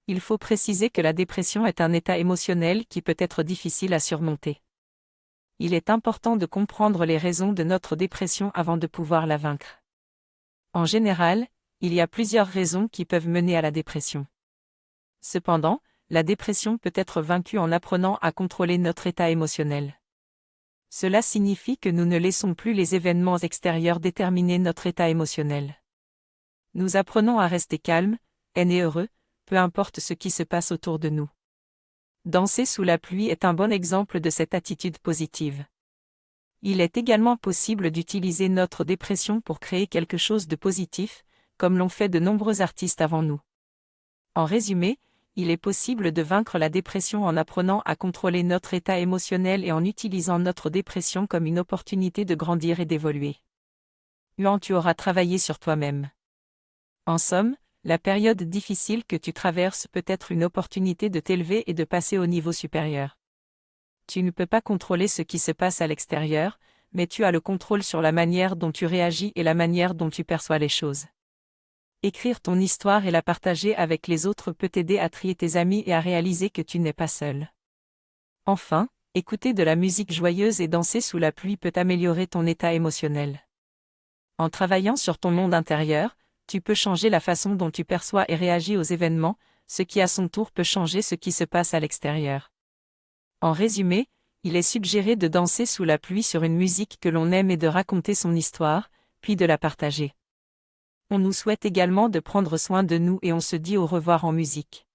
Il faut préciser que la dépression est un état émotionnel qui peut être difficile à surmonter. Il est important de comprendre les raisons de notre dépression avant de pouvoir la vaincre. En général, il y a plusieurs raisons qui peuvent mener à la dépression. Cependant, la dépression peut être vaincue en apprenant à contrôler notre état émotionnel. Cela signifie que nous ne laissons plus les événements extérieurs déterminer notre état émotionnel. Nous apprenons à rester calmes, zen et heureux, peu importe ce qui se passe autour de nous. Danser sous la pluie est un bon exemple de cette attitude positive. Il est également possible d'utiliser notre dépression pour créer quelque chose de positif, comme l'ont fait de nombreux artistes avant nous. En résumé, il est possible de vaincre la dépression en apprenant à contrôler notre état émotionnel et en utilisant notre dépression comme une opportunité de grandir et d'évoluer. Tu auras travaillé sur toi-même. En somme, la période difficile que tu traverses peut être une opportunité de t'élever et de passer au niveau supérieur. Tu ne peux pas contrôler ce qui se passe à l'extérieur, mais tu as le contrôle sur la manière dont tu réagis et la manière dont tu perçois les choses. Écrire ton histoire et la partager avec les autres peut t'aider à trier tes amis et à réaliser que tu n'es pas seul. Enfin, écouter de la musique joyeuse et danser sous la pluie peut améliorer ton état émotionnel. En travaillant sur ton monde intérieur, tu peux changer la façon dont tu perçois et réagis aux événements, ce qui à son tour peut changer ce qui se passe à l'extérieur. En résumé, il est suggéré de danser sous la pluie sur une musique que l'on aime et de raconter son histoire, puis de la partager. On nous souhaite également de prendre soin de nous et on se dit au revoir en musique.